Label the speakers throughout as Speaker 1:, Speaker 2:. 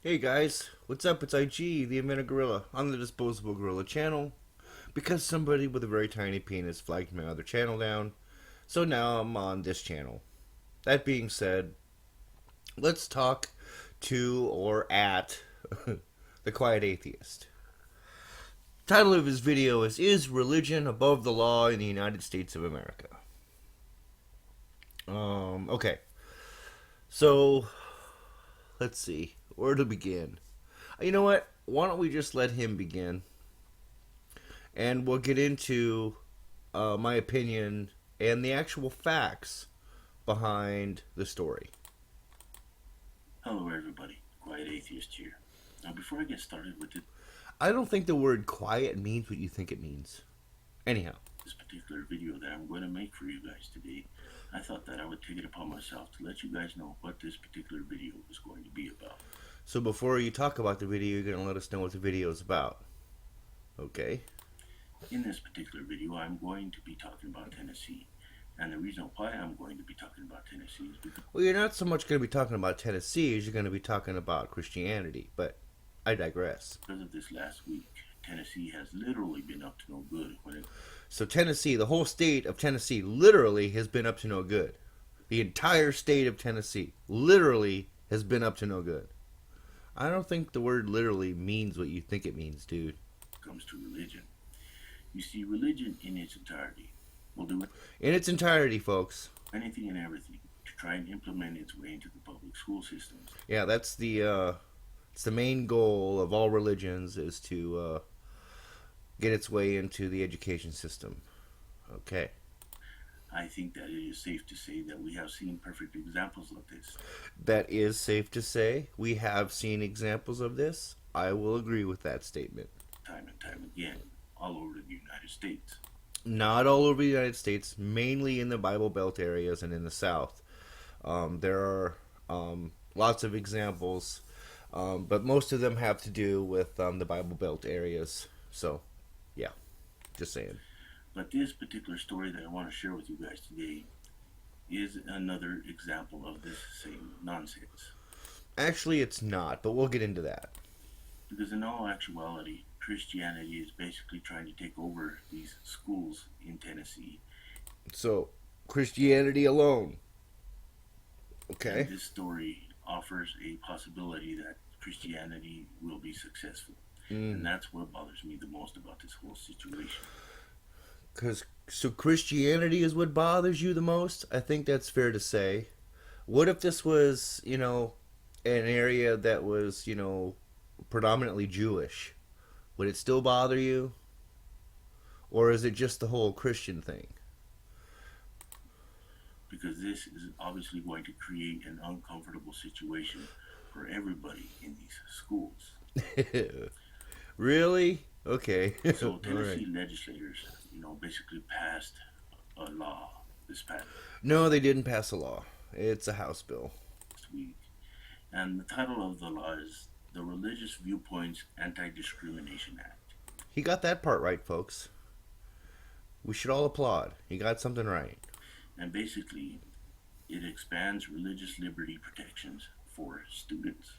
Speaker 1: Hey guys, what's up? It's IG, the Inventor Gorilla, on the Disposable Gorilla channel. Because somebody with a very tiny penis flagged my other channel down, so now I'm on this channel. That being said, let's talk to or at the Quiet Atheist. Title of his video is Religion Above the Law in the United States of America? Okay. So, let's see. Where to begin? You know what? Why don't we just let him begin? And we'll get into my opinion and the actual facts behind the story.
Speaker 2: Hello everybody, Quiet Atheist here. Now before I get started with
Speaker 1: I don't think the word quiet means what you think it means. Anyhow.
Speaker 2: this particular video that I'm going to make for you guys today, I thought that I would take it upon myself to let you guys know what this particular video is going to be about.
Speaker 1: So before you talk about the video, you're going to let us know what the video is about. Okay?
Speaker 2: In this particular video, I'm going to be talking about Tennessee. And the reason why I'm going to be talking about Tennessee is because...
Speaker 1: Well, you're not so much going to be talking about Tennessee as you're going to be talking about Christianity, but I digress.
Speaker 2: Because of this last week, Tennessee has literally been up to no good.
Speaker 1: So Tennessee, the whole state of Tennessee, literally has been up to no good. The entire state of Tennessee literally has been up to no good. I don't think the word literally means what you think it means, dude.
Speaker 2: Comes to religion. You see, religion in its entirety will do it.
Speaker 1: In its entirety, folks.
Speaker 2: Anything and everything to try and implement its way into the public school systems.
Speaker 1: Yeah, that's it's the main goal of all religions is to get its way into the education system. Okay.
Speaker 2: I think that it is safe to say that we have seen perfect examples of this.
Speaker 1: That is safe to say. We have seen examples of this. I will agree with that statement.
Speaker 2: Time and time again, all over the United States.
Speaker 1: Not all over the United States, mainly in the Bible Belt areas and in the South. There are lots of examples, but most of them have to do with the Bible Belt areas. So, yeah, just saying.
Speaker 2: But this particular story that I want to share with you guys today is another example of this same nonsense.
Speaker 1: Actually, it's not, but we'll get into that.
Speaker 2: Because in all actuality, Christianity is basically trying to take over these schools in Tennessee.
Speaker 1: So, Christianity alone. Okay.
Speaker 2: And this story offers a possibility that Christianity will be successful. And that's what bothers me the most about this whole situation.
Speaker 1: So Christianity is what bothers you the most? I think that's fair to say. What if this was, an area that was, predominantly Jewish? Would it still bother you? Or is it just the whole Christian thing?
Speaker 2: Because this is obviously going to create an uncomfortable situation for everybody in these schools.
Speaker 1: Really? Okay.
Speaker 2: So Tennessee
Speaker 1: right.
Speaker 2: legislators, basically passed a law this past
Speaker 1: No, they didn't pass a law. It's a House bill.
Speaker 2: week. And the title of the law is the Religious Viewpoints Anti-Discrimination Act.
Speaker 1: He got that part right, folks. We should all applaud. He got something right.
Speaker 2: And basically, it expands religious liberty protections for students.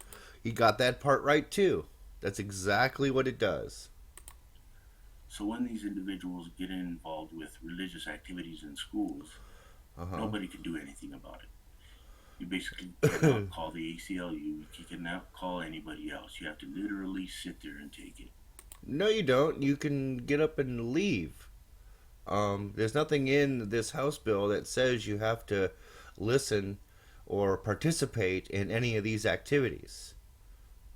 Speaker 1: He got that part right, too. That's exactly what it does.
Speaker 2: So when these individuals get involved with religious activities in schools, nobody can do anything about it. You basically cannot call the ACLU, you cannot call anybody else. You have to literally sit there and take it.
Speaker 1: No, you don't. You can get up and leave. There's nothing in this House bill that says you have to listen or participate in any of these activities.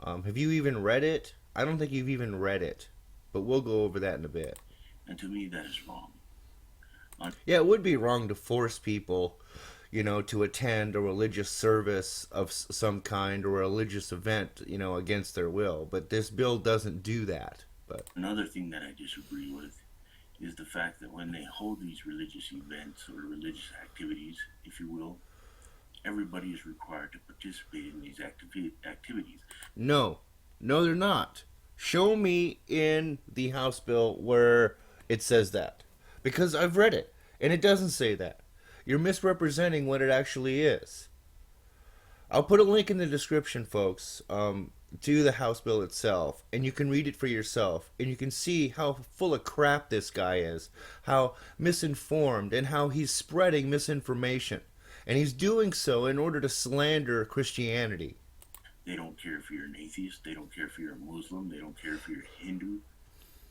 Speaker 1: Have you even read it? I don't think you've even read it. But we'll go over that in a bit.
Speaker 2: And to me, that is wrong.
Speaker 1: Yeah, it would be wrong to force people, to attend a religious service of some kind or a religious event, against their will. But this bill doesn't do that. But
Speaker 2: another thing that I disagree with is the fact that when they hold these religious events or religious activities, if you will, everybody is required to participate in these activities.
Speaker 1: No, they're not. Show me in the House bill where it says that. Because I've read it, and it doesn't say that. You're misrepresenting what it actually is. I'll put a link in the description, folks, to the House bill itself, and you can read it for yourself, and you can see how full of crap this guy is, how misinformed, and how he's spreading misinformation. And he's doing so in order to slander Christianity.
Speaker 2: They don't care if you're an atheist. They don't care if you're a Muslim. They don't care if you're a Hindu.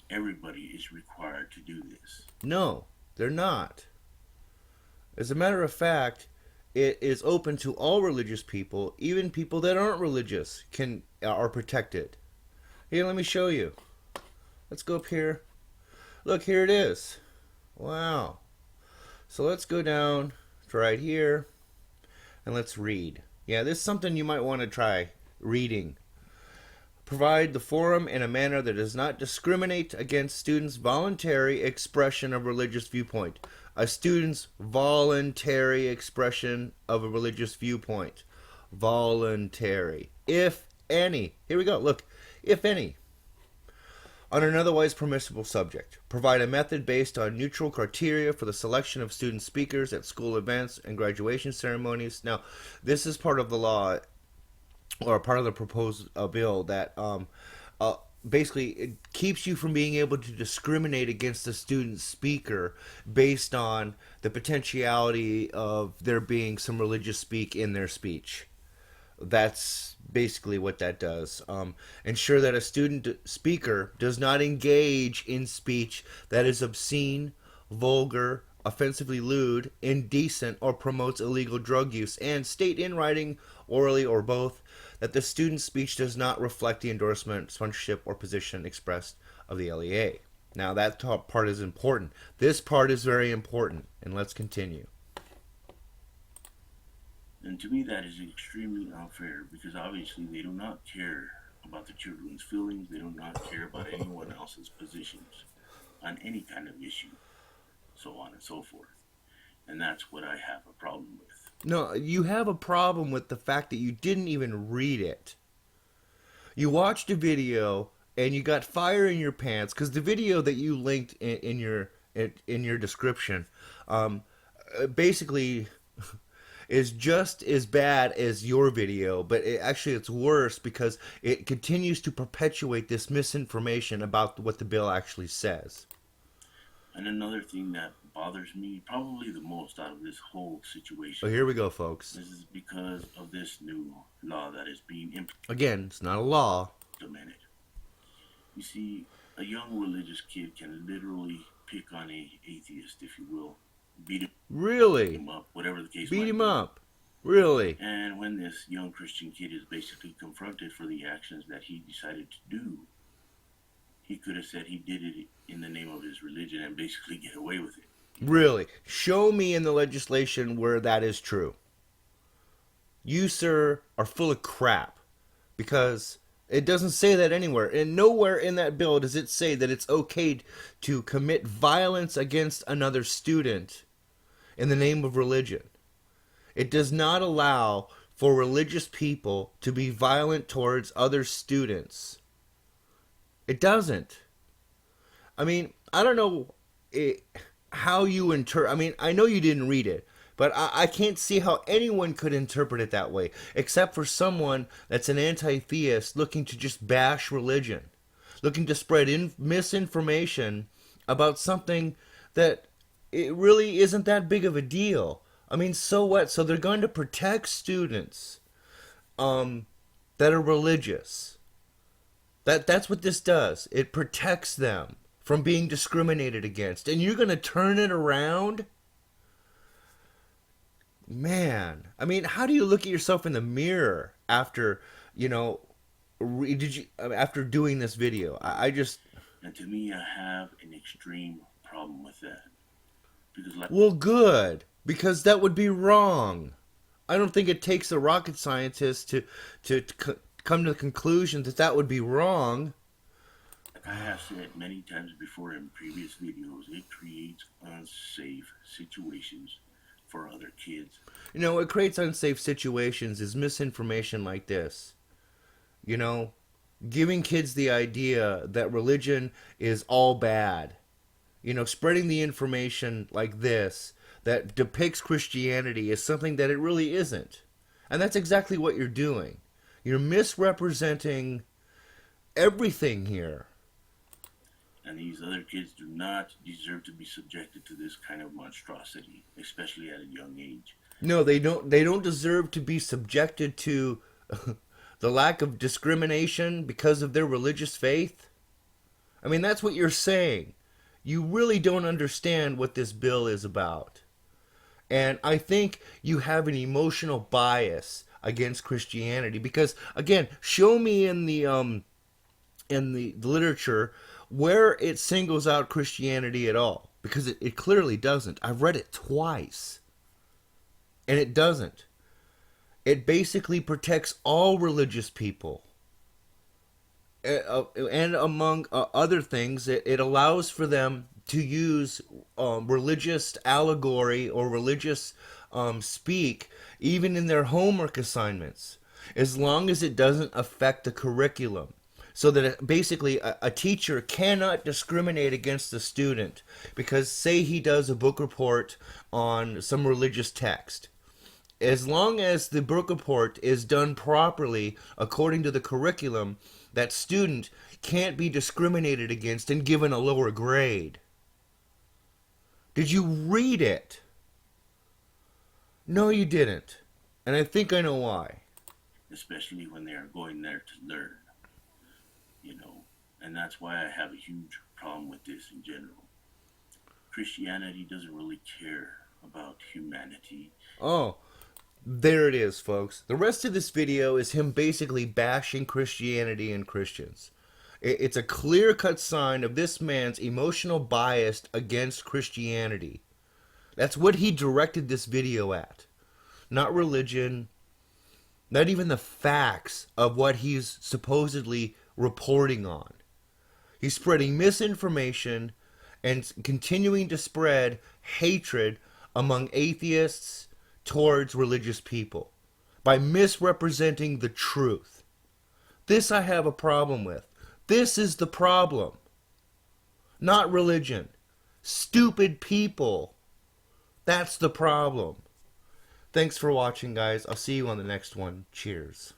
Speaker 2: Everybody is required to do this.
Speaker 1: No, they're not. As a matter of fact, it is open to all religious people, even people that aren't religious are protected. Here, let me show you. Let's go up here. Look, here it is. Wow. So let's go down to right here and let's read. Yeah, this is something you might want to try reading. Provide the forum in a manner that does not discriminate against students' voluntary expression of religious viewpoint. A student's voluntary expression of a religious viewpoint. Voluntary. If any. Here we go. Look. If any. On an otherwise permissible subject. Provide a method based on neutral criteria for the selection of student speakers at school events and graduation ceremonies. Now, this is part of the law, or part of the proposed bill, that basically it keeps you from being able to discriminate against a student speaker based on the potentiality of there being some religious speak in their speech. That's basically what that does. Ensure that a student speaker does not engage in speech that is obscene, vulgar, offensively lewd, indecent, or promotes illegal drug use, and state in writing, orally, or both, that the student's speech does not reflect the endorsement, sponsorship, or position expressed of the LEA. Now, that top part is important. This part is very important, and let's continue.
Speaker 2: And to me, that is extremely unfair, because obviously they do not care about the children's feelings. They do not care about anyone else's positions on any kind of issue, so on and so forth. And that's what I have a problem with.
Speaker 1: No, you have a problem with the fact that you didn't even read it. You watched a video and you got fire in your pants because the video that you linked in your description basically is just as bad as your video, but it's worse because it continues to perpetuate this misinformation about what the bill actually says.
Speaker 2: And another thing that bothers me probably the most out of this whole situation.
Speaker 1: Oh, here we go, folks.
Speaker 2: This is because of this new law that is being implemented.
Speaker 1: Again, it's not a law.
Speaker 2: You see, a young religious kid can literally pick on a atheist, if you will, beat him up, whatever the case might be.
Speaker 1: Beat him up. Really?
Speaker 2: And when this young Christian kid is basically confronted for the actions that he decided to do, he could have said he did it in the name of his religion and basically get away with it.
Speaker 1: Really? Show me in the legislation where that is true. You, sir, are full of crap. Because it doesn't say that anywhere. And nowhere in that bill does it say that it's okay to commit violence against another student in the name of religion. It does not allow for religious people to be violent towards other students. It doesn't. I mean, I don't know how you interpret. I mean, I know you didn't read it, but I can't see how anyone could interpret it that way, except for someone that's an anti-theist looking to just bash religion, looking to spread misinformation about something that it really isn't that big of a deal. I mean, so what? So they're going to protect students that are religious. That's what this does. It protects them from being discriminated against. And you're going to turn it around? Man, I mean, how do you look at yourself in the mirror after, after doing this video? I just...
Speaker 2: And to me, I have an extreme problem with that. Because
Speaker 1: well, good. Because that would be wrong. I don't think it takes a rocket scientist to come to the conclusion that that would be wrong.
Speaker 2: Like I have said many times before in previous videos, it creates unsafe situations for other kids.
Speaker 1: What creates unsafe situations is misinformation like this. Giving kids the idea that religion is all bad. Spreading the information like this that depicts Christianity as something that it really isn't. And that's exactly what you're doing. You're misrepresenting everything here.
Speaker 2: And these other kids do not deserve to be subjected to this kind of monstrosity, especially at a young age.
Speaker 1: No, they don't. They don't deserve to be subjected to the lack of discrimination because of their religious faith. I mean, that's what you're saying. You really don't understand what this bill is about. And I think you have an emotional bias against Christianity because, again, show me in the literature where it singles out Christianity at all, because it clearly doesn't. I've read it twice, and it doesn't. It basically protects all religious people. And among other things, it allows for them to use religious allegory or religious speak even in their homework assignments, as long as it doesn't affect the curriculum. So that basically a teacher cannot discriminate against the student because, say, he does a book report on some religious text. As long as the book report is done properly according to the curriculum, that student can't be discriminated against and given a lower grade. Did you read it? No, you didn't. And I think I know why.
Speaker 2: Especially when they are going there to learn, you know. And that's why I have a huge problem with this in general. Christianity doesn't really care about humanity.
Speaker 1: Oh, there it is, folks. The rest of this video is him basically bashing Christianity and Christians. It's a clear-cut sign of this man's emotional bias against Christianity. That's what he directed this video at. Not religion, not even the facts of what he's supposedly reporting on. He's spreading misinformation and continuing to spread hatred among atheists towards religious people by misrepresenting the truth. This I have a problem with. This is the problem. Not religion. Stupid people. That's the problem. Thanks for watching, guys. I'll see you on the next one. Cheers.